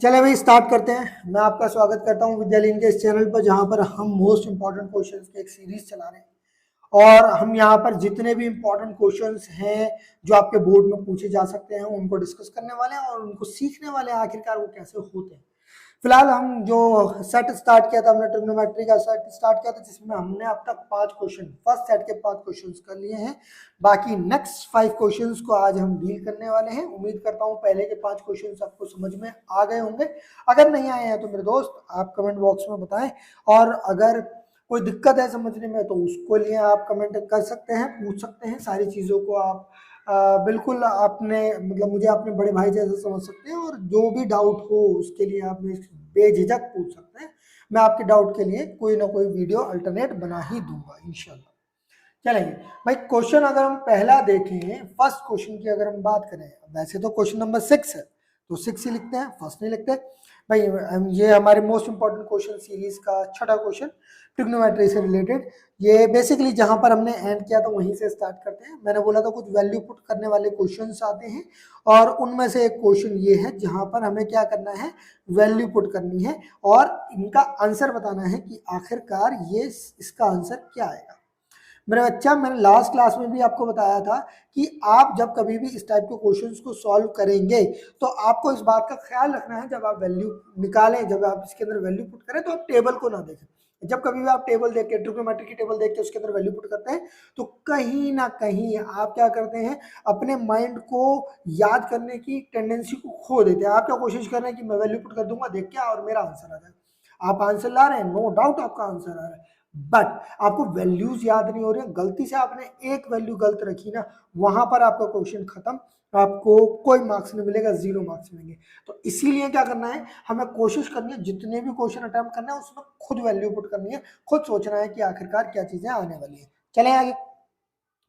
चले भाई स्टार्ट करते हैं। मैं आपका स्वागत करता हूं विद्यालय के इस चैनल पर, जहां पर हम मोस्ट इंपॉर्टेंट क्वेश्चंस की एक सीरीज चला रहे हैं। और हम यहां पर जितने भी इंपॉर्टेंट क्वेश्चंस हैं जो आपके बोर्ड में पूछे जा सकते हैं उनको डिस्कस करने वाले हैं और उनको सीखने वाले हैं आखिरकार वो कैसे होते हैं। फिलहाल हम जो सेट स्टार्ट किया था, हमने ट्रिग्नोमेट्री का सेट स्टार्ट किया था, जिसमें हमने अब तक 5 क्वेश्चन फर्स्ट सेट के 5 क्वेश्चंस कर लिए हैं। बाकी नेक्स्ट 5 क्वेश्चंस को आज हम डील करने वाले हैं। उम्मीद करता हूं पहले के 5 क्वेश्चंस आपको समझ में आ गए होंगे। अगर नहीं आए हैं तो मेरे दोस्त आप कमेंट बॉक्स में बताएं, और अगर कोई दिक्कत है समझने में तो उसको लिए आप कमेंट कर सकते हैं, पूछ सकते हैं। सारी चीज़ों को आप बिल्कुल आपने मतलब मुझे अपने बड़े भाई जैसे समझ सकते हैं, और जो भी डाउट हो उसके लिए आप बेझिझक पूछ सकते हैं। मैं आपके डाउट के लिए कोई ना कोई वीडियो अल्टरनेट बना ही दूंगा इंशाल्लाह। चलेंगे भाई, क्वेश्चन अगर हम पहला देखें, फर्स्ट क्वेश्चन की अगर हम बात करें, वैसे तो क्वेश्चन नंबर 6 है तो 6 ही लिखते हैं, फर्स्ट नहीं लिखते भाई। ये हमारे मोस्ट इंपॉर्टेंट क्वेश्चन सीरीज का छठा क्वेश्चन ट्रिग्नोमेट्री से रिलेटेड। ये बेसिकली जहां पर हमने एंड किया था वहीं से स्टार्ट करते हैं। मैंने बोला था कुछ वैल्यू पुट करने वाले क्वेश्चंस आते हैं, और उनमें से एक क्वेश्चन ये है जहां पर हमें क्या करना है, वैल्यू पुट करनी है और इनका आंसर बताना है कि आखिरकार ये इसका आंसर क्या आएगा। मेरे बच्चा, मैंने लास्ट क्लास में भी आपको बताया था कि आप जब कभी भी इस टाइप के क्वेश्चंस को सॉल्व करेंगे तो आपको इस बात का ख्याल रखना है, जब आप वैल्यू निकालें, जब आप इसके अंदर वैल्यू पुट करें तो आप टेबल को ना देखें। जब कभी भी आप टेबल देख के, ट्रिग्नोमेट्री की टेबल देख के उसके अंदर वैल्यू पुट करते हैं तो कहीं ना कहीं आप क्या करते हैं, अपने माइंड को याद करने की टेंडेंसी को खो देते हैं। आप क्या कोशिश कर रहे हैं कि मैं वैल्यू पुट कर दूंगा, देख के और मेरा आंसर आ जाए। आप आंसर ला रहे हैं, नो डाउट आपका आंसर आ रहा है, बट आपको वैल्यूज याद नहीं हो रही है। गलती से आपने एक वैल्यू गलत रखी ना, वहां पर आपका क्वेश्चन खत्म, आपको कोई मार्क्स नहीं मिलेगा, 0 मार्क्स मिलेंगे। तो इसीलिए क्या करना है, हमें कोशिश करनी है जितने भी क्वेश्चन अटेम्प्ट करना है उसमें खुद वैल्यू पुट करनी है, खुद सोचना है कि आखिरकार क्या चीजें आने वाली है। चले आगे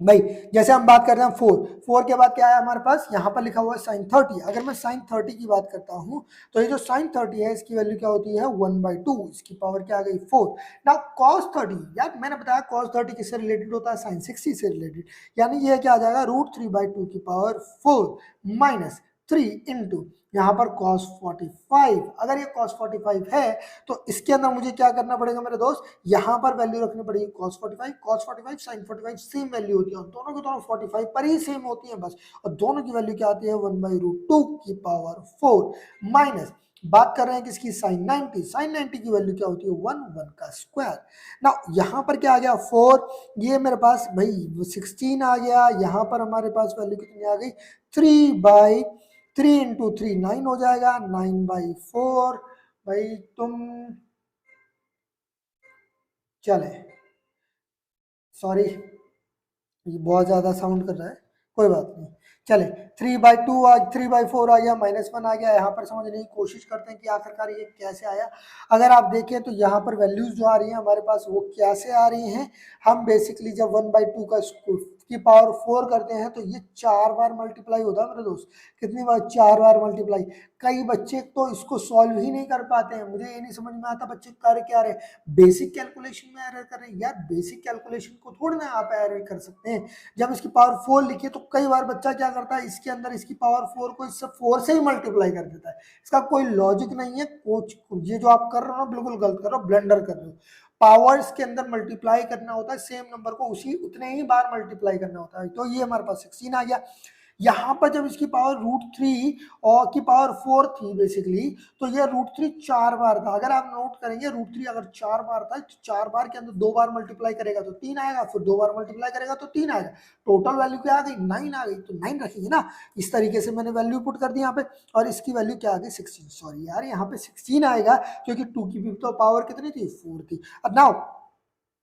भाई, जैसे हम बात कर रहे हैं 4 के बाद क्या है हमारे पास, यहाँ पर लिखा हुआ है sin 30। अगर मैं sin 30 की बात करता हूँ तो ये जो sin 30 है इसकी वैल्यू क्या होती है 1/2, इसकी पावर क्या आ गई 4। ना cos 30, यार मैंने बताया cos 30 किससे रिलेटेड होता है, sin 60 से रिलेटेड। यानी ये क्या आ जाएगा √3/2 की पावर 4 माइनस 3 इंटू यहाँ पर cos 45। अगर ये cos 45 है तो इसके अंदर मुझे क्या करना पड़ेगा मेरे दोस्त, यहाँ पर वैल्यू रखनी पड़ेगी cos 45 sin 45 सेम वैल्यू होती है, दोनों की दोनों 45 पर ही सेम होती है बस। और दोनों की वैल्यू क्या आती है 1/√2 की पावर 4 माइनस, बात कर रहे हैं किसकी, sin 90 की वैल्यू क्या होती है 1 का स्क्वायर। ना यहाँ पर क्या आ गया 4, ये मेरे पास भाई 16 आ गया। यहाँ पर हमारे पास वैल्यू कितनी आ गई 3/3 इंटू 3 9 हो जाएगा, 9/4। भाई तुम चले, सॉरी ये बहुत ज्यादा साउंड कर रहा है, कोई बात नहीं। चले 3/2 आ 3/4 आ गया, -1 आ गया। यहाँ पर समझने की कोशिश करते हैं कि आखिरकार ये कैसे आया। अगर आप देखें तो यहाँ पर वैल्यूज जो आ रही हैं हमारे पास वो कैसे आ रही हैं, हम बेसिकली जब 1/2 की पावर 4 करते हैं तो ये 4 बार मल्टीप्लाई होता है मेरे दोस्त। कितनी बार, 4 बार मल्टीप्लाई। कई बच्चे तो इसको सॉल्व ही नहीं कर पाते हैं, मुझे ये नहीं समझ में आता बच्चे कर क्या रहे, बेसिक कैलकुलेशन में एरर कर रहे हैं। यार बेसिक कैलकुलेशन को थोड़ी ना आप एरर कर सकते हैं। जब इसकी पावर 4 लिखिए तो कई बार बच्चा क्या करता है, इसके अंदर इसकी पावर 4 को इससे 4 से ही मल्टीप्लाई कर देता है। इसका कोई लॉजिक नहीं है। कोच ये जो आप कर रहे हो ना बिल्कुल गलत कर रहे हो, ब्लंडर कर रहे हो। पावर्स के अंदर मल्टीप्लाई करना होता है, सेम नंबर को उसी उतने ही बार मल्टीप्लाई करना होता है। तो ये हमारे पास 16 आ गया। यहाँ पर जब इसकी पावर √3 और की पावर 4 थी बेसिकली, तो ये √3 4 बार था। अगर आप नोट करेंगे √3 अगर 4 बार था तो 4 बार के अंदर 2 बार मल्टीप्लाई करेगा तो 3 आएगा, फिर 2 बार मल्टीप्लाई करेगा तो 3 आएगा। टोटल वैल्यू क्या आ गई 9 आ गई, तो 9 रखेंगे ना। इस तरीके से मैंने वैल्यू पुट कर दी यहाँ पे, और इसकी वैल्यू क्या आ गई 16। सॉरी यार, यहाँ पे 16 आएगा क्योंकि 2 की भी तो पावर कितनी थी 4 थी। अब नाउ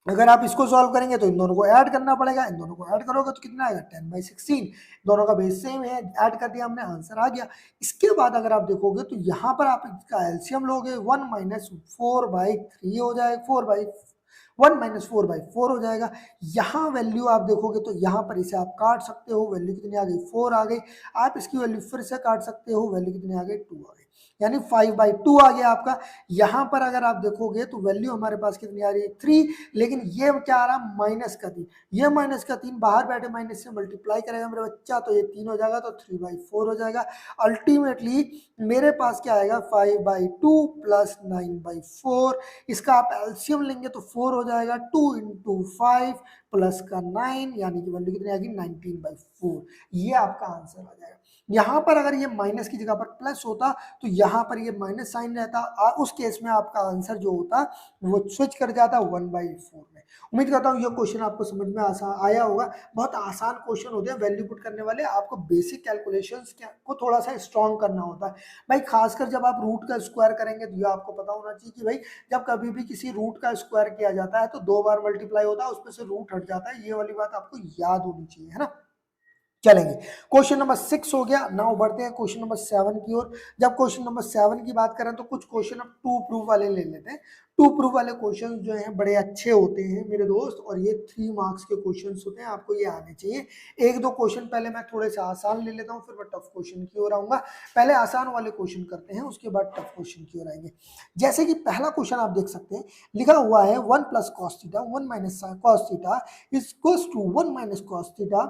अगर आप इसको सॉल्व करेंगे तो इन दोनों को ऐड करना पड़ेगा, इन दोनों को ऐड करोगे तो कितना आएगा 10/16। दोनों का बेस सेम है, ऐड कर दिया हमने, आंसर आ गया। इसके बाद अगर आप देखोगे तो यहाँ पर आप इसका एलसीएम लोगे, 1 - 4/3 हो जाएगा, 1 - 4/4 हो जाएगा। यहाँ वैल्यू आप देखोगे तो यहाँ पर इसे आप काट सकते हो, वैल्यू कितनी आ गई 4 आ गई। आप इसकी वैल्यू फिर से काट सकते हो, वैल्यू कितनी आ गई 2 आ गई। यानी 5/2 आ गया आपका। यहाँ पर अगर आप देखोगे तो वैल्यू हमारे पास कितनी आ रही है 3, लेकिन ये क्या आ रहा है -3। ये -3 बाहर बैठे माइनस से मल्टीप्लाई करेगा मेरे बच्चा, तो ये 3 हो जाएगा, तो 3/4 हो जाएगा। अल्टीमेटली मेरे पास क्या आएगा 5/2 प्लस 9/4। इसका आप एलसीएम लेंगे तो 4 हो जाएगा, 2 × 5 प्लस का 9, यानी कि वैल्यू कितनी आएगी 19/4। ये आपका आंसर आ जाएगा। यहाँ पर अगर ये माइनस की जगह पर प्लस होता तो यहाँ पर ये माइनस साइन रहता, उस केस में आपका आंसर जो होता वो स्विच कर जाता 1/4 में। उम्मीद करता हूँ ये क्वेश्चन आपको समझ में आया होगा। बहुत आसान क्वेश्चन होते हैं वैल्यू पुट करने वाले, आपको बेसिक कैलकुलेशंस को थोड़ा सा स्ट्रॉन्ग करना होता है भाई। खासकर जब आप रूट का स्क्वायर करेंगे तो ये आपको पता होना चाहिए कि भाई जब कभी भी किसी रूट का स्क्वायर किया जाता है तो 2 बार मल्टीप्लाई होता है, उसमें से रूट हट जाता है। ये वाली बात आपको याद होनी चाहिए, है ना। चलेंगे, क्वेश्चन नंबर 6 हो गया। नाउ बढ़ते हैं क्वेश्चन नंबर 7 की ओर। जब क्वेश्चन नंबर 7 की बात करें तो कुछ क्वेश्चन अब 2 प्रूफ वाले ले लेते हैं। 2 प्रूफ वाले क्वेश्चन जो हैं बड़े अच्छे होते हैं मेरे दोस्त, और ये 3 मार्क्स के क्वेश्चन होते हैं, आपको ये आने चाहिए। एक दो क्वेश्चन पहले मैं थोड़े से आसान ले लेता हूँ, फिर मैं टफ क्वेश्चन की ओर आऊंगा। पहले आसान वाले क्वेश्चन करते हैं, उसके बाद टफ क्वेश्चन की ओर आएंगे। जैसे कि पहला क्वेश्चन आप देख सकते हैं, लिखा हुआ है 1 + cos theta 1 - cos theta equals to 1 - cos theta,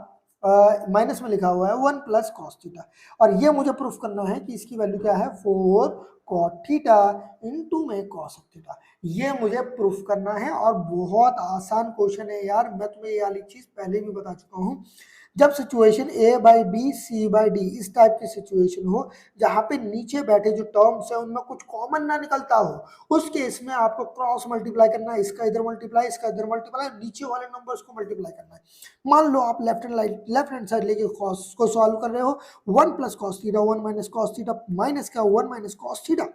minus में लिखा हुआ है 1 + cos थीटा, और ये मुझे प्रूफ करना है कि इसकी वैल्यू क्या है 4 cot थीटा इंटू में cos थीटा। ये मुझे प्रूफ करना है, और बहुत आसान क्वेश्चन है यार। मैं तुम्हें ये वाली चीज पहले भी बता चुका हूँ। जब सिचुएशन A/B C/D इस टाइप की सिचुएशन हो, जहां पे नीचे बैठे जो टर्म्स है उनमें कुछ कॉमन ना निकलता हो, उस केस में आपको क्रॉस मल्टीप्लाई करना है। इसका इधर मल्टीप्लाई, इसका इधर मल्टीप्लाई, नीचे वाले नंबर्स को मल्टीप्लाई करना है। मान लो आप लेफ्ट हैंड साइड लेके cos को सॉल्व कर रहे हो, 1 + cos theta 1 - cos theta minus का 1 - cos थीटा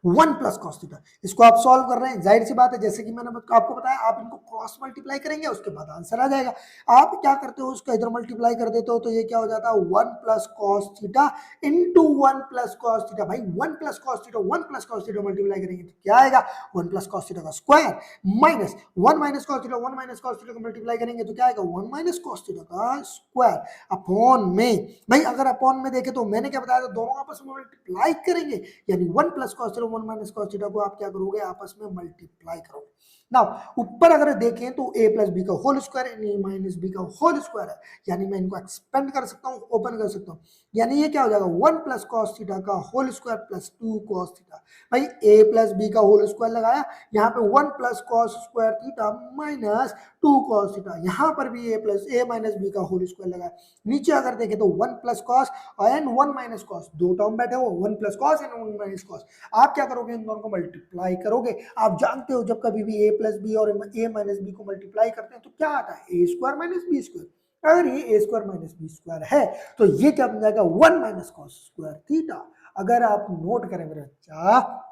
1 + cos थीटा, इसको आप सॉल्व कर रहे हैं। जाहिर सी बात है, जैसे कि मैंने आपको बताया, आप इनको क्रॉस मल्टीप्लाई करेंगे, उसके बाद आंसर आ जाएगा। आप क्या करते हो, उसका इधर मल्टीप्लाई कर देते हो, तो ये क्या हो जाता है 1 + cos theta into 1 + cos theta. भाई 1 + cos theta 1 + cos theta multiply करेंगे तो क्या आएगा 1 + cos थीटा का square, minus 1 - cos theta 1 - cos theta को मल्टीप्लाई करेंगे तो क्या आएगा 1 - cos थीटा का स्क्वायर अपॉन में। भाई अगर अपॉन में देखे तो मैंने क्या बताया था, दोनों आपस में मल्टीप्लाई करेंगे, यानी 1 + cos थीटा 1 - cos थीटा को आप क्या करोगे आपस में मल्टीप्लाई करोगे। नाउ ऊपर अगर देखें तो a + b का होल स्क्वायर यानी a - b का होल स्क्वायर है, यानी मैं इनको एक्सपेंड कर सकता हूं, ओपन कर सकता हूं, यानी ये क्या हो जाएगा 1 + cos थीटा का whole square plus 2 cos theta. भाई a + b का होल स्क्वायर लगाया, यहाँ पे 1 + cos square theta minus 2 cos theta, यहाँ पर भी a - b का होल स्क्वायर लगाया। नीचे अगर देखें तो 1 + cos एंड 1 - cos, दो टर्म बैठे हो 1 + cos एंड 1 - cos। आप क्या करोगे, इन दोनों को मल्टीप्लाई करोगे। आप जानते हो जब कभी भी a + b और a - b को मल्टीप्लाई करते हैं तो क्या आता है a² - b²। अगर ये a² - b² है तो ये क्या बन जाएगा 1 - cos स्क्वायर थीटा। अगर आप नोट करें मेरे बच्चा,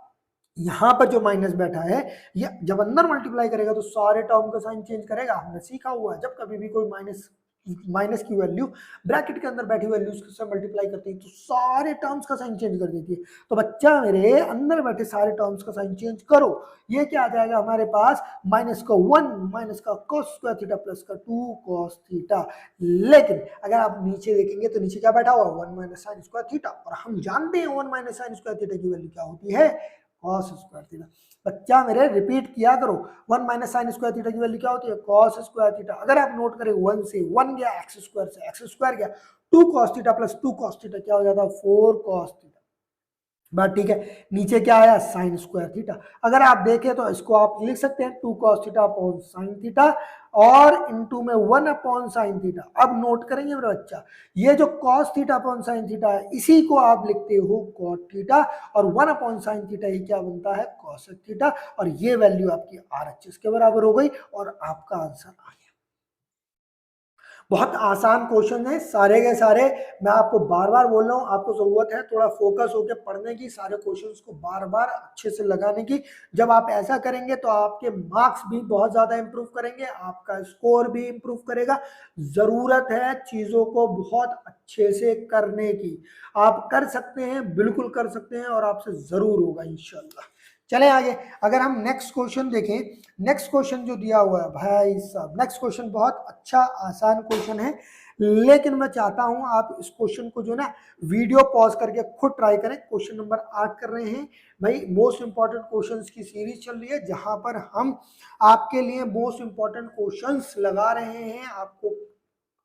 यहाँ पर जो माइनस बैठा है, ये जब अंदर मल्टीप्लाई करेगा तो सारे टर्म का साइन चेंज करेगा। हमने सीखा हुआ है, जब कभी भी कोई माइनस की वैल्यू ब्रैकेट के अंदर बैठी वैल्यू से मल्टीप्लाई करती है तो सारे टर्म्स का साइन चेंज कर देती है। तो बच्चा मेरे अंदर बैठे सारे टर्म्स का साइन चेंज करो, ये क्या आ जाएगा हमारे पास माइनस का 1 माइनस का cos स्क्वायर थीटा प्लस का 2 cos थीटा। लेकिन अगर आप नीचे देखेंगे तो नीचे क्या बैठा हुआ 1 - sin स्क्वायर थीटा, और हम जानते हैं 1 - sin स्क्वायर थीटा की वैल्यू क्या होती है cos स्क्वायर थीटा। बच्चा मेरे रिपीट किया करो, 1 - sin स्क्वायर थीटा की वैल्यू क्या होती है cos स्क्वायर थीटा। अगर आप नोट करें 1 से 1 गया, x स्क्वायर से x स्क्वायर गया, 2 cos theta plus 2 cos theta क्या हो जाता है 4 cos थीटा। बात ठीक है। नीचे क्या आया साइन स्क्वायर थीटा। अगर आप देखें तो इसको आप लिख सकते हैं 2 cos theta upon sine theta और इनटू में 1 अपॉन साइन थीटा। अब नोट करेंगे मेरा बच्चा, ये जो cos theta upon sine theta है इसी को आप लिखते हो cot थीटा, और 1 अपॉन साइन थीटा ये क्या बनता है cos थीटा, और ये वैल्यू आपकी RHS के बराबर हो गई और आपका आंसर आ गया। बहुत आसान क्वेश्चन है सारे के सारे। मैं आपको बार बार बोल रहा हूँ, आपको जरूरत है थोड़ा फोकस होकर पढ़ने की, सारे क्वेश्चंस को बार बार अच्छे से लगाने की। जब आप ऐसा करेंगे तो आपके मार्क्स भी बहुत ज्यादा इंप्रूव करेंगे, आपका स्कोर भी इंप्रूव करेगा। जरूरत है चीजों को बहुत अच्छे से करने की। आप कर सकते हैं, बिल्कुल कर सकते हैं, और आपसे जरूर होगा इंशाल्लाह। चले आगे, अगर हम नेक्स्ट क्वेश्चन देखें, नेक्स्ट क्वेश्चन जो दिया हुआ है भाई साहब, नेक्स्ट क्वेश्चन बहुत अच्छा आसान क्वेश्चन है। लेकिन मैं चाहता हूं आप इस क्वेश्चन को जो ना वीडियो पॉज करके खुद ट्राई करें। क्वेश्चन नंबर 8 कर रहे हैं भाई। मोस्ट इंपॉर्टेंट क्वेश्चंस की सीरीज चल रही है जहां पर हम आपके लिए मोस्ट इंपॉर्टेंट क्वेश्चंस लगा रहे हैं, आपको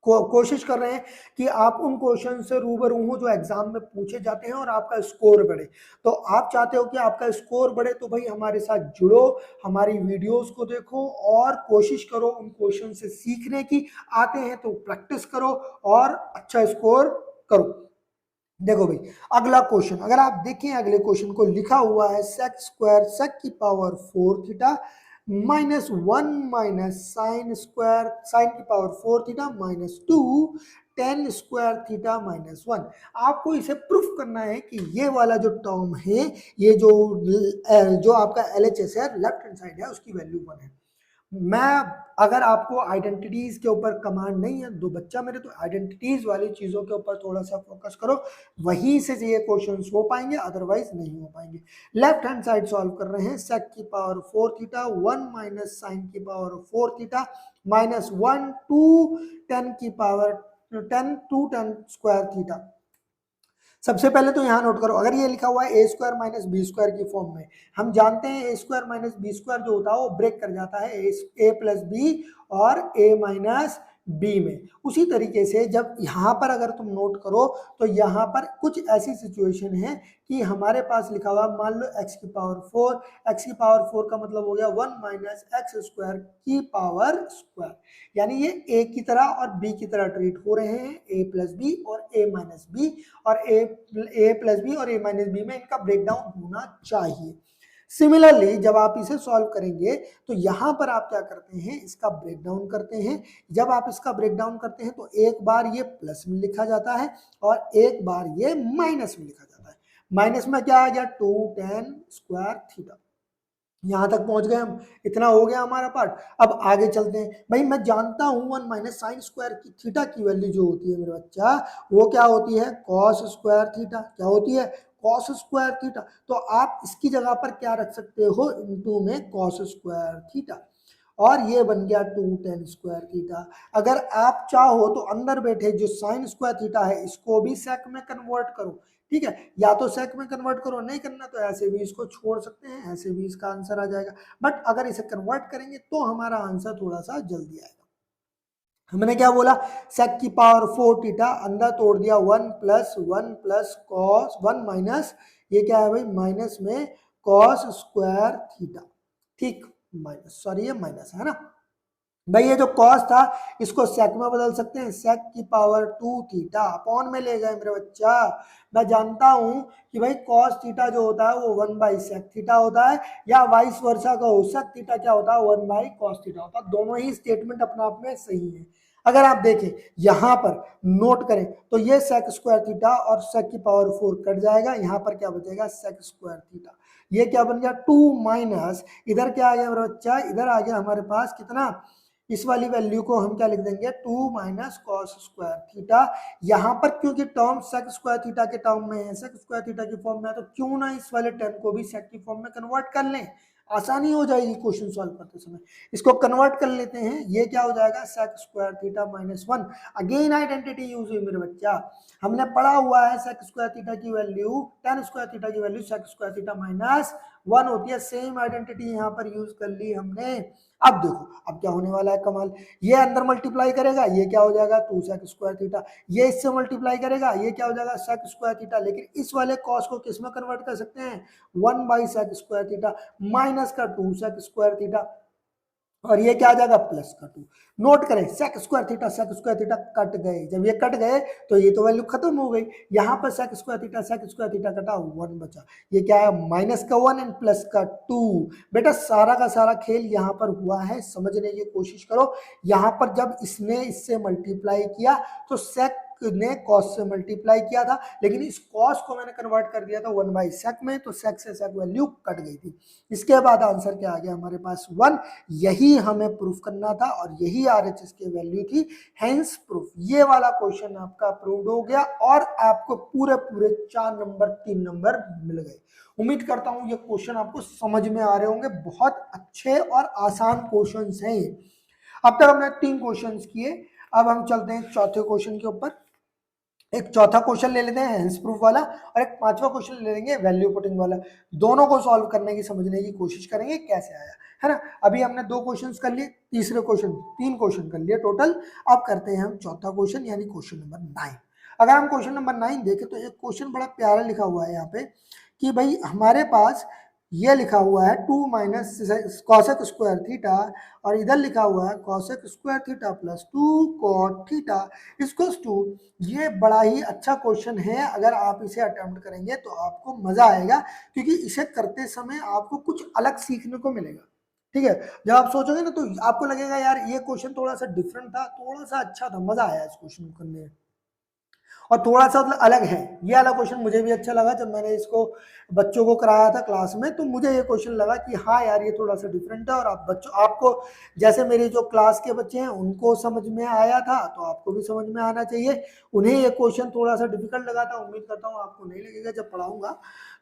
कोशिश कर रहे हैं कि आप उन क्वेश्चन से रूबरू हो जो एग्जाम में पूछे जाते हैं और आपका स्कोर बढ़े। तो आप चाहते हो कि आपका स्कोर बढ़े, तो भाई हमारे साथ जुड़ो, हमारी वीडियोस को देखो और कोशिश करो उन क्वेश्चन से सीखने की। आते हैं तो प्रैक्टिस करो और अच्छा स्कोर करो। देखो भाई अगला क्वेश्चन, अगर आप देखें अगले क्वेश्चन को, लिखा हुआ है सेक स्क्वायर सेक की पावर 4 थीटा -1 माइनस साइन की power 4 theta -2 ten square theta -1। आपको इसे प्रूफ करना है कि ये वाला जो टर्म है, ये जो आपका LHS है, लेफ्ट हैंड साइड है, उसकी वैल्यू 1 है। मैं अगर आपको आइडेंटिटीज के ऊपर कमांड नहीं है दो बच्चा मेरे, तो आइडेंटिटीज वाली चीजों के ऊपर थोड़ा सा फोकस करो, वहीं से ये क्वेश्चंस हो पाएंगे, अदरवाइज नहीं हो पाएंगे। लेफ्ट हैंड साइड सॉल्व कर रहे हैं। सेक की पावर 4 थीटा 1 माइनस साइन की पावर 4 थीटा -1 टू 10 की पावर 10 टू 10 स्क्वायर थीटा। सबसे पहले तो यहाँ नोट करो, अगर ये लिखा हुआ है ए स्क्वायर माइनस बी स्क्वायर की फॉर्म में, हम जानते हैं ए स्क्वायर माइनस बी स्क्वायर जो होता है वो ब्रेक कर जाता है ए प्लस बी और ए माइनस बी में। उसी तरीके से जब यहाँ पर अगर तुम नोट करो तो यहाँ पर कुछ ऐसी सिचुएशन है कि हमारे पास लिखा हुआ, मान लो x की पावर 4, x की पावर 4 का मतलब हो गया 1 माइनस एक्स स्क्वायर की पावर स्क्वायर, यानी ये a की तरह और b की तरह ट्रीट हो रहे हैं, a प्लस बी और a माइनस बी, और a प्लस बी और a माइनस बी में इनका ब्रेकडाउन होना चाहिए। सिमिलरली जब आप इसे सॉल्व करेंगे तो यहां पर आप क्या करते हैं, इसका ब्रेकडाउन करते हैं। जब आप इसका ब्रेकडाउन करते हैं तो एक बार ये प्लस में लिखा जाता है और एक बार ये माइनस में लिखा जाता है। माइनस में क्या आ गया 2 10 स्क्वायर थीटा। यहां तक पहुंच गए हम, इतना हो गया हमारा पार्ट। अब आगे चलते हैं। भाई मैं जानता हूं 1 माइनस साइन स्क्वायर की थीटा की वैल्यू जो होती है मेरे बच्चा, वो क्या होती है, कॉस स्क्वायर थीटा। क्या होती है, कॉस स्क्वायर थीटा। तो आप इसकी जगह पर क्या रख सकते हो, इनटू में कॉस स्क्वायर थीटा, और ये बन गया 2 10 स्क्वायर थीटा। अगर आप चाहो तो अंदर बैठे जो साइन स्क्वायर थीटा है इसको भी सेक में कन्वर्ट करो, ठीक है, या तो सेक में कन्वर्ट करो, नहीं करना तो ऐसे भी इसको छोड़ सकते हैं, ऐसे भी इसका आंसर आ जाएगा। बट अगर इसे कन्वर्ट करेंगे तो हमारा आंसर थोड़ा सा जल्दी आएगा। हमने क्या बोला, सेक की पावर 4 थीटा, अंदर तोड़ दिया 1 प्लस कॉस 1 माइनस, ये क्या है भाई, माइनस में कॉस स्क्वायर थीटा, ठीक, माइनस, सॉरी ये माइनस है ना भाई। ये जो कॉस था इसको सेक में बदल सकते हैं, सेक की पावर 2 थीटा अपॉन में ले गए मेरे बच्चा। मैं जानता हूं कि भाई कॉस थीटा जो होता है वो 1 बाई सेक थीटा होता है, या वाइस वर्सा का हो, सेक थीटा क्या होता है 1 बाई कॉस थीटा होता है। दोनों ही स्टेटमेंट अपने आप में सही है। अगर आप देखें यहां पर नोट करें तो ये सेक स्क्वायर थीटा और सेक की पावर 4 कट जाएगा, यहां पर क्या बचेगा, सेक स्क्वायर थीटा। ये क्या बन गया 2 माइनस, इधर क्या आ गया मेरा बच्चा, इधर आ गया हमारे पास कितना, इस वाली वैल्यू को हम क्या लिख देंगे, 2 माइनस कॉस स्क्वायर थीटा। यहां पर क्योंकि टर्म सेक स्क्वायर थीटा के टर्म में है, सेक स्क्वायर थीटा की फॉर्म में है, तो क्यों ना इस वाले टर्म को भी सेक की फॉर्म में कन्वर्ट कर लें, आसानी हो जाएगी क्वेश्चन सॉल्व करते समय। इसको कन्वर्ट कर लेते हैं, ये क्या हो जाएगा, sec square theta -1। Again identity use हुई मेरे बच्चा, हमने पढ़ा हुआ है सेक स्क्वायर थीटा की वैल्यू, टेन स्क्वायर थीटा की वैल्यू सेक स्क्वायर थीटा -1 होती है। सेम आइडेंटिटी यहाँ पर यूज कर ली हमने। अब देखो अब क्या होने वाला है कमाल, ये अंदर मल्टीप्लाई करेगा, ये क्या हो जाएगा 2 सेक स्क्वायर थीटा, ये इससे मल्टीप्लाई करेगा, ये क्या हो जाएगा सेक स्क्वायर थीटा। लेकिन इस वाले कॉस को किस में कन्वर्ट कर सकते हैं, 1 by sec square theta minus का 2 सेक स्क्वायर थीटा, और ये क्या आ जाएगा प्लस का 2। नोट करें सेक स्क्वायर थीटा कट गए, जब ये कट गए तो ये तो वैल्यू खत्म हो गई। यहाँ पर सेक स्क्वायर थीटा कटा 1 बचा, ये क्या है माइनस का 1 एंड प्लस का 2। बेटा सारा का सारा खेल यहाँ पर हुआ है, समझने की कोशिश करो। यहाँ पर जब इसने इससे मल्टीप्लाई किया तो सेक ने कॉस से मल्टीप्लाई किया था, लेकिन इस कॉस को मैंने कन्वर्ट कर दिया था 1 बाई सेक में, तो सेक से सेक वैल्यू कट गई थी। इसके बाद आंसर क्या आ गया हमारे पास 1। यही हमें प्रूफ करना था और यही आरएचएस की वैल्यू थी, हेंस प्रूफ। ये वाला क्वेश्चन आपका प्रूव्ड हो गया और आपको पूरे 4 नंबर 3 नंबर मिल गए। उम्मीद करता हूं ये क्वेश्चन आपको समझ में आ रहे होंगे, बहुत अच्छे और आसान क्वेश्चन हैं ये। अब तक हमने 3 क्वेश्चन किए, अब हम चलते हैं चौथे क्वेश्चन के ऊपर। एक चौथा क्वेश्चन ले लेते हैं हेंस प्रूफ वाला, और एक पांचवा क्वेश्चन ले लेंगे वैल्यू पुटिंग वाला। दोनों को सॉल्व करने की, समझने की कोशिश करेंगे कैसे आया, है ना। अभी हमने 2 क्वेश्चंस कर लिए, तीसरे क्वेश्चन 3 क्वेश्चन कर लिए टोटल। अब करते हैं हम चौथा क्वेश्चन, यानी क्वेश्चन नंबर 9। अगर हम क्वेश्चन नंबर 9 देखें तो एक क्वेश्चन बड़ा प्यारा लिखा हुआ है यहाँ पे कि भाई हमारे पास ये लिखा हुआ है 2 माइनस कॉसेक स्क्वायर थीटा, और इधर लिखा हुआ है cosec square theta plus 2 cot theta equals to. ये बड़ा ही अच्छा क्वेश्चन है, अगर आप इसे अटेम्प्ट करेंगे तो आपको मजा आएगा, क्योंकि इसे करते समय आपको कुछ अलग सीखने को मिलेगा। ठीक है, जब आप सोचोगे ना तो आपको लगेगा यार ये क्वेश्चन थोड़ा सा डिफरेंट था, थोड़ा सा अच्छा था, मजा आया इस क्वेश्चन को करने में, और थोड़ा सा मतलब अलग है। ये वाला क्वेश्चन मुझे भी अच्छा लगा, जब मैंने इसको बच्चों को कराया था क्लास में, तो मुझे ये क्वेश्चन लगा कि हाँ यार ये थोड़ा सा डिफरेंट है, और आप बच्चों, आपको जैसे मेरी जो क्लास के बच्चे हैं उनको समझ में आया था, तो आपको भी समझ में आना चाहिए। उन्हें ये क्वेश्चन थोड़ा सा डिफिकल्ट लगा था, उम्मीद करता हूँ आपको नहीं लगेगा जब पढ़ाऊंगा।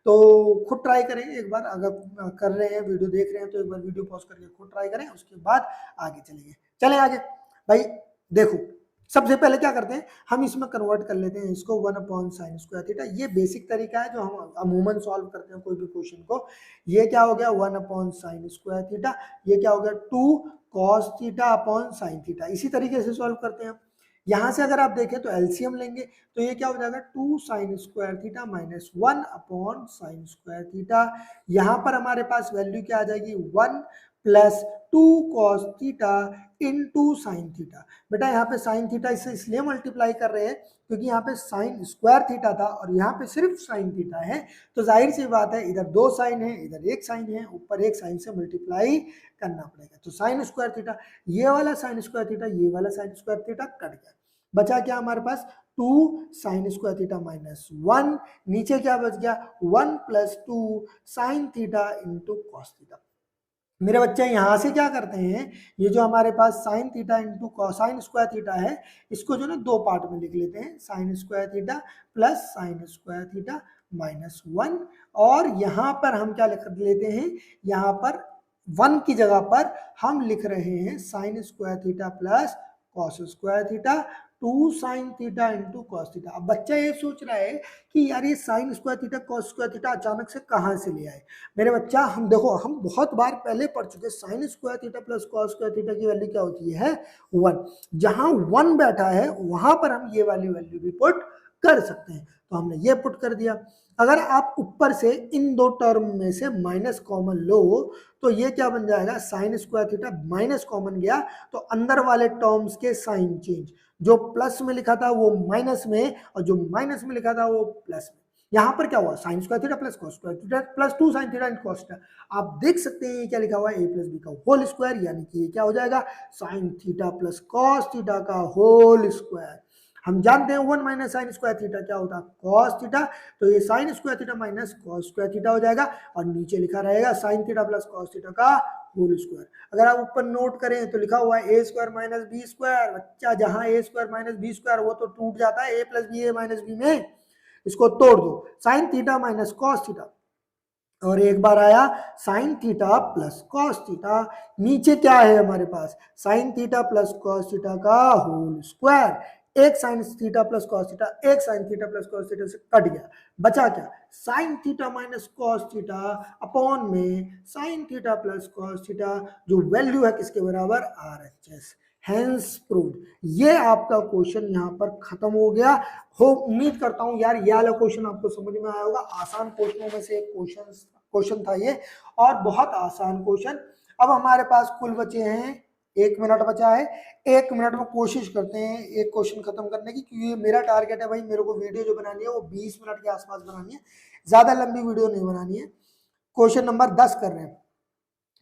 तो खुद ट्राई करें एक बार, अगर कर रहे हैं वीडियो देख रहे हैं तो एक बार वीडियो पॉज करके खुद ट्राई करें, उसके बाद आगे चलेंगे। चलें आगे भाई। देखो सबसे पहले क्या करते हैं, हम इसमें कन्वर्ट कर लेते हैं इसको 1/sin स्क्वायर थीटा। ये बेसिक तरीका है जो हम अमूमन सॉल्व करते हैं कोई भी क्वेश्चन को। ये क्या हो गया 1/sin स्क्वायर थीटा, ये क्या हो गया 2 cos theta upon sin theta. इसी तरीके से सॉल्व करते हैं हम। यहाँ से अगर आप देखें तो एलसीएम लेंगे तो ये क्या हो जाएगा 2 sin square theta minus 1/sin square theta. यहाँ पर हमारे पास वैल्यू क्या आ जाएगी 1 plus 2 cos theta into sin theta. बेटा यहाँ पे sin थीटा इससे इसलिए मल्टीप्लाई कर रहे हैं क्योंकि यहाँ पे sin स्क्वायर थीटा था और यहाँ पे सिर्फ sin थीटा है, तो जाहिर सी बात है इधर 2 sin है इधर 1 sin है, ऊपर 1 sin से मल्टीप्लाई करना पड़ेगा। तो sin स्क्वायर थीटा, ये वाला sin स्क्वायर थीटा, ये वाला sin स्क्वायर थीटा कट गया, बचा क्या हमारे पास 2 sin स्क्वायर थीटा माइनस 1, नीचे क्या बच गया 1 plus 2 sin theta into cos theta. मेरे बच्चे यहाँ से क्या करते हैं, ये जो हमारे पास sine theta into cosine square theta है, इसको जो ना 2 पार्ट में लिख लेते हैं, sine square theta plus sine square theta minus 1, और यहाँ पर हम क्या लिख लेते हैं, यहाँ पर 1 की जगह पर हम लिख रहे हैं sine square theta plus cos square theta 2 sin theta into cos theta. अब बच्चा ये सोच रहा है कि यार ये sine square theta cos square theta अचानक से कहाँ से ले आए। मेरे बच्चा हम देखो, हम बहुत बार पहले पढ़ चुके, sine square theta plus cos square theta की वैल्यू क्या होती है 1। जहां 1 बैठा है वहां पर हम ये वाली वैल्यू भी पुट कर सकते हैं, तो हमने ये पुट कर दिया। अगर आप ऊपर से इन 2 टर्म में से माइनस कॉमन लो तो ये क्या बन जाएगा sine square theta, minus common गया तो अंदर वाले टर्म्स के साइन चेंज, जो प्लस में लिखा था वो माइनस में, और जो माइनस में लिखा था वो प्लस में। यहाँ पर क्या हुआ sine square theta plus cos square theta plus 2 sin theta into cos theta. आप देख सकते हैं ये क्या लिखा हुआ है a प्लस बी का होल स्क्वायर, यानी कि ये क्या हो जाएगा sign theta plus cos theta का होल स्क्वायर। हम जानते हैं 1 माइनस साइन स्क्वायर थीटा क्या होता है कॉस थीटा, तो ये sine square theta minus cos square theta हो जाएगा, और नीचे लिखा रहेगा sign theta plus cos theta का होल स्क्वायर। अगर आप ऊपर नोट करें तो लिखा हुआ है ए स्क्वायर माइनस बी स्क्वायर। बच्चा जहां ए स्क्वायर माइनस बी स्क्वायर वो तो टूट जाता है ए प्लस बी ए माइनस बी में, इसको तोड़ दो sign theta minus cos theta, और एक बार आया sign theta plus cos theta, नीचे क्या है हमारे पास sine theta plus cos theta का होल स्क्वायर। एक sine theta plus cos theta, एक sine theta plus cos theta से कट गया, बचा क्या sine theta minus cos theta upon में sine theta plus cos theta, जो वैल्यू है किसके बराबर RHS। Hence proved. ये आपका क्वेश्चन यहाँ पर खत्म हो गया हो। उम्मीद करता हूँ यार ये वाला क्वेश्चन आपको समझ में आया होगा, आसान क्वेश्चनों में से एक क्वेश्चन था ये, और बहुत आसान क्वेश्चन। अब हमारे पास कुल बचे हैं 1 मिनट बचा है, 1 मिनट में कोशिश करते हैं एक क्वेश्चन खत्म करने की, क्योंकि मेरा टारगेट है भाई, मेरे को वीडियो जो बनानी है वो 20 मिनट के आसपास बनानी है, ज्यादा लंबी वीडियो नहीं बनानी है। क्वेश्चन नंबर 10 कर रहे हैं।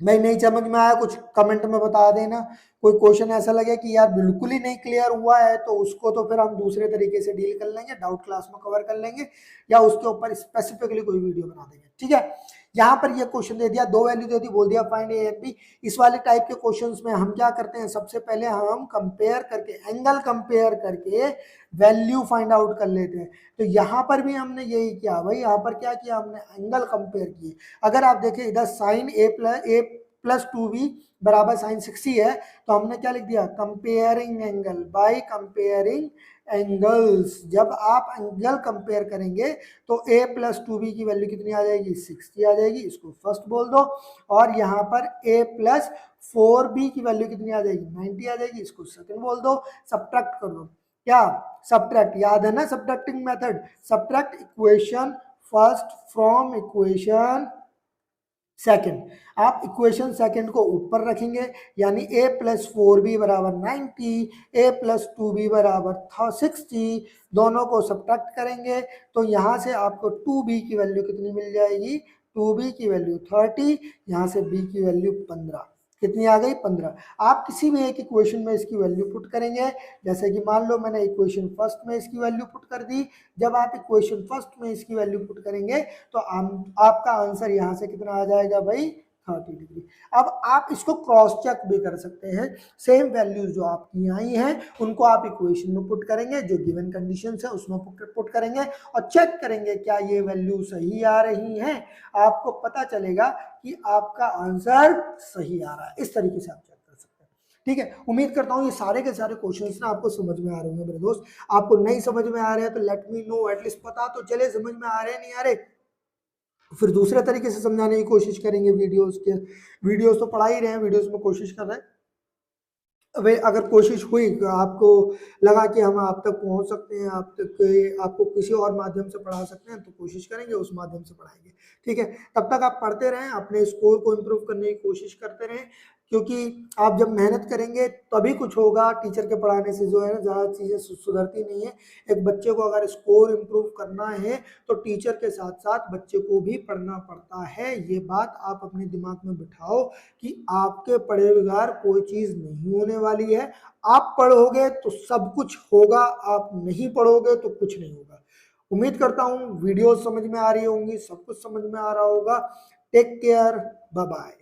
भाई नहीं समझ में आया कुछ कमेंट में बता देना, कोई क्वेश्चन ऐसा लगे कि यार बिल्कुल ही नहीं क्लियर हुआ है तो उसको तो फिर हम दूसरे तरीके से डील कर लेंगे, डाउट क्लास में कवर कर लेंगे, या उसके ऊपर स्पेसिफिकली कोई वीडियो बना देंगे, ठीक है। यहाँ पर ये क्वेश्चन दे दिया, 2 वैल्यू दे दी, बोल दिया फाइंड ए एंड बी। इस वाले टाइप के क्वेश्चंस में हम क्या करते हैं, सबसे पहले हम कंपेयर करके, एंगल कंपेयर करके वैल्यू फाइंड आउट कर लेते हैं। तो यहाँ पर भी हमने यही किया भाई, यहाँ पर क्या किया हमने एंगल कंपेयर किए। अगर आप देखें इधर साइन ए प्लस ए प्लस 2b बराबर साइन 60 है, तो हमने क्या लिख दिया, comparing angle by comparing angles. जब आप एंगल कंपेयर करेंगे तो a प्लस 2b की वैल्यू कितनी आ जाएगी, 60 आ जाएगी, इसको फर्स्ट बोल दो। और यहाँ पर a प्लस 4b की वैल्यू कितनी आ जाएगी, 90 आ जाएगी, इसको सेकंड बोल दो। सब्ट्रैक्ट कर दो, क्या सब्ट्रैक्ट, याद है ना subtracting method, subtract equation first from equation second. आप इक्वेशन सेकंड को ऊपर रखेंगे, यानी a प्लस 4b बराबर 90, a प्लस 2b बराबर 60, दोनों को सब्ट्रैक्ट करेंगे तो यहाँ से आपको 2b की वैल्यू कितनी मिल जाएगी, 2b की वैल्यू 30, यहाँ से b की वैल्यू 15, कितनी आ गई, 15। आप किसी भी एक इक्वेशन में इसकी वैल्यू पुट करेंगे, जैसे कि मान लो मैंने इक्वेशन फर्स्ट में इसकी वैल्यू पुट कर दी। जब आप इक्वेशन फर्स्ट में इसकी वैल्यू पुट करेंगे तो आपका आंसर यहाँ से कितना आ जाएगा भाई, 30 डिग्री। अब आप इसको क्रॉस चेक भी कर सकते हैं, सेम वैल्यूज जो आपकी आई हैं उनको आप इक्वेशन में पुट करेंगे, जो गिवन कंडीशंस है उसमें पुट करेंगे और चेक करेंगे क्या ये वैल्यू सही आ रही हैं। आपको पता चलेगा कि आपका आंसर सही आ रहा है। इस तरीके से आप चेक कर सकते हैं। ठीक है, उम्मीद करता हूँ ये सारे के सारे क्वेश्चंस ना आपको समझ में आ रहे होंगे मेरे दोस्त। आपको नहीं समझ में आ रहे हैं तो लेट मी नो, एटलीस्ट पता तो चले समझ में आ रहे हैं नहीं आ रहे, फिर दूसरे तरीके से समझाने की कोशिश करेंगे। वीडियोस तो पढ़ा ही रहे हैं, वीडियोस में कोशिश कर रहे हैं। वे अगर कोशिश हुई आपको लगा कि हम आप तक पहुंच सकते हैं, आप तक आपको किसी और माध्यम से पढ़ा सकते हैं, तो कोशिश करेंगे उस माध्यम से पढ़ाएंगे। ठीक है, तब तक आप पढ़ते रहें, अपने स्कोर को इम्प्रूव करने की कोशिश करते रहें, क्योंकि आप जब मेहनत करेंगे तभी कुछ होगा। टीचर के पढ़ाने से जो है ना ज़्यादा चीज़ें सुधरती नहीं है। एक बच्चे को अगर स्कोर इम्प्रूव करना है तो टीचर के साथ साथ बच्चे को भी पढ़ना पड़ता है। ये बात आप अपने दिमाग में बिठाओ कि आपके पढ़े बगैर कोई चीज़ नहीं होने वाली है। आप पढ़ोगे तो सब कुछ होगा, आप नहीं पढ़ोगे तो कुछ नहीं होगा। उम्मीद करता हूँ वीडियो समझ में आ रही होंगी, सब कुछ समझ में आ रहा होगा। Take care, bye bye.